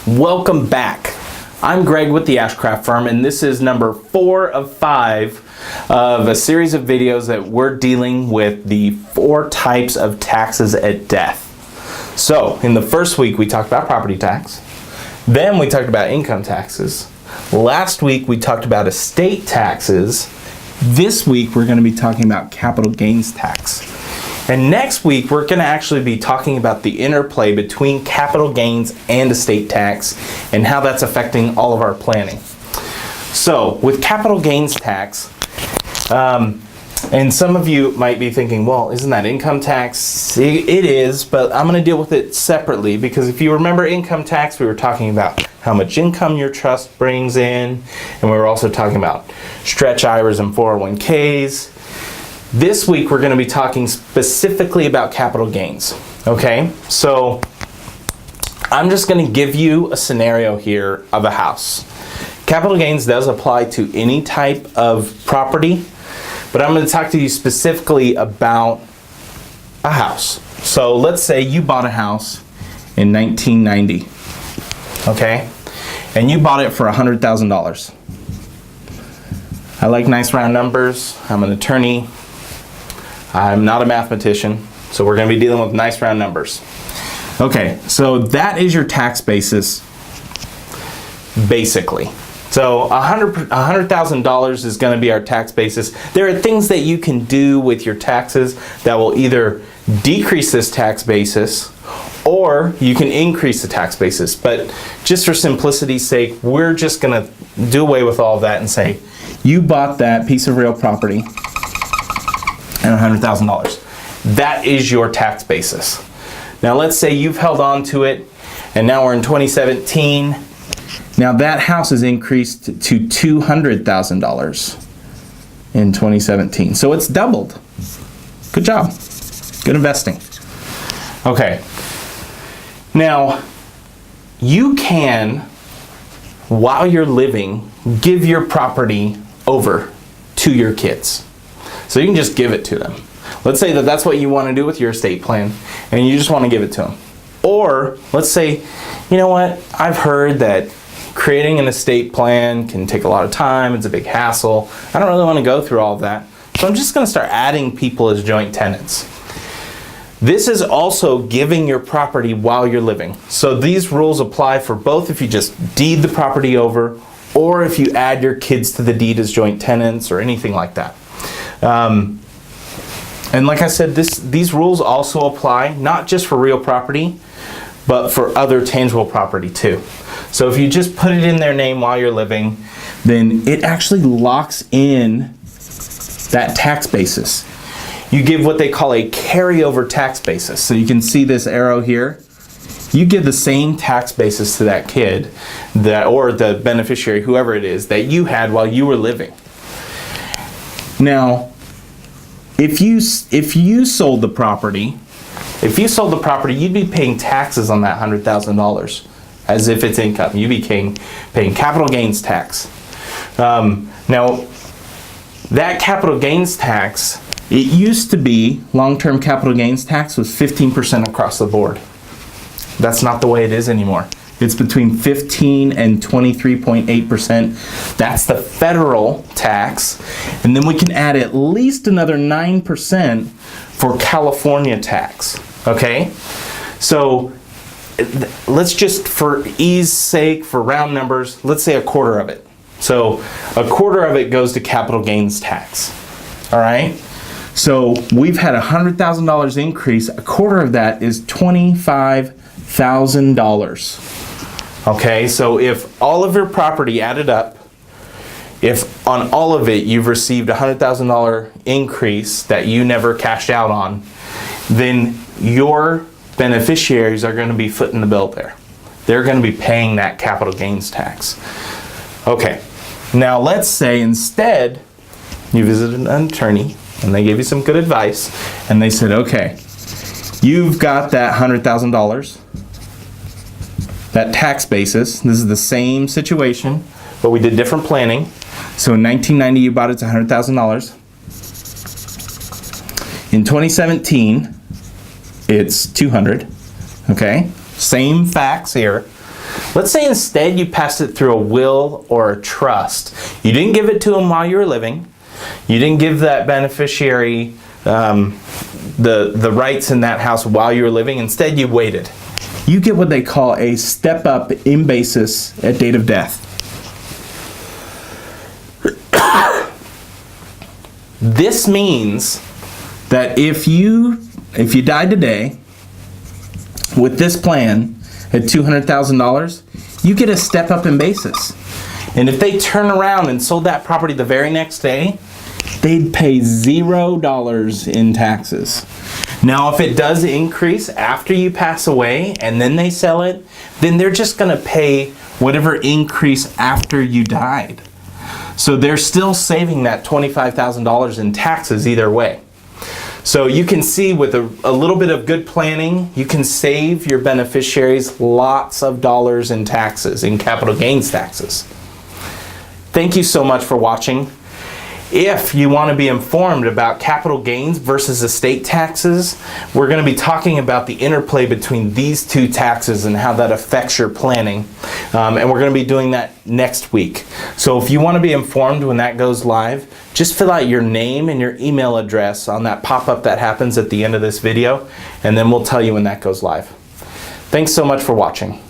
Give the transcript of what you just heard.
Welcome back. I'm Greg with the Ashcraft Firm, and this is number 4 of 5 of a series of videos that we're dealing with the 4 types of taxes at death. So, in the first week we talked about property tax, then we talked about income taxes. Last week we talked about estate taxes. This week we're going to be talking about capital gains tax. And next week, we're going to actually be talking about the interplay between capital gains and estate tax and how that's affecting all of our planning. So, with capital gains tax, and some of you might be thinking, well, isn't that income tax? It is, but I'm going to deal with it separately because if you remember income tax, we were talking about how much income your trust brings in, and we were also talking about stretch IRAs and 401ks. This week we're going to be talking specifically about capital gains. Okay, so I'm just going to give you a scenario here of a house. Capital gains does apply to any type of property, but I'm going to talk to you specifically about a house. So let's say you bought a house in 1990, okay, and you bought it for $100,000. I like nice round numbers. I'm an attorney. I'm not a mathematician, so we're going to be dealing with nice round numbers. Okay, so that is your tax basis, basically. So $100,000 is going to be our tax basis. There are things that you can do with your taxes that will either decrease this tax basis or you can increase the tax basis. But just for simplicity's sake, we're just going to do away with all of that and say, you bought that piece of real property and $100,000. That is your tax basis. Now let's say you've held on to it and now we're in 2017. Now that house has increased to $200,000 in 2017. So it's doubled. Good job. Good investing. Okay. Now you can, while you're living, give your property over to your kids. So you can just give it to them. Let's say that that's what you want to do with your estate plan, and you just want to give it to them. Or let's say, you know what, I've heard that creating an estate plan can take a lot of time, it's a big hassle. I don't really want to go through all of that. So I'm just going to start adding people as joint tenants. This is also giving your property while you're living. So these rules apply for both if you just deed the property over or if you add your kids to the deed as joint tenants or anything like that. And like I said, these rules also apply not just for real property, but for other tangible property too. So if you just put it in their name while you're living, then it actually locks in that tax basis. You give what they call a carryover tax basis. So you can see this arrow here. You give the same tax basis to that kid or the beneficiary, whoever it is, that you had while you were living. Now, if you sold the property, you'd be paying taxes on that $100,000 as if it's income. You'd be paying capital gains tax. Now, that capital gains tax, it used to be long-term capital gains tax was 15% across the board. That's not the way it is anymore. It's between 15 and 23.8%. That's the federal tax. And then we can add at least another 9% for California tax. Okay? So let's just, for ease sake, for round numbers, let's say a quarter of it. So a quarter of it goes to capital gains tax. All right? So we've had a $100,000 increase. A quarter of that is $25,000. Okay, so if all of your property added up, if on all of it you've received a $100,000 increase that you never cashed out on, then your beneficiaries are going to be footing the bill there. They're going to be paying that capital gains tax. Okay, now let's say instead you visited an attorney and they gave you some good advice and they said, okay, you've got that $100,000. That tax basis, this is the same situation, but we did different planning. So in 1990 you bought it to $100,000. In 2017 it's 200. Okay, same facts here. Let's say instead you passed it through a will or a trust. You didn't give it to them while you were living. You didn't give that beneficiary the rights in that house while you were living. Instead, you waited. You get what they call a step up in basis at date of death. This means that if you died today with this plan at $200,000, you get a step up in basis. And if they turn around and sold that property the very next day, they'd pay $0 in taxes. Now, if it does increase after you pass away and then they sell it, then they're just going to pay whatever increase after you died. So they're still saving that $25,000 in taxes either way. So you can see with a little bit of good planning, you can save your beneficiaries lots of dollars in taxes, in capital gains taxes. Thank you so much for watching. If you want to be informed about capital gains versus estate taxes, we're going to be talking about the interplay between these two taxes and how that affects your planning. And we're going to be doing that next week. So if you want to be informed when that goes live, just fill out your name and your email address on that pop-up that happens at the end of this video, and then we'll tell you when that goes live. Thanks so much for watching.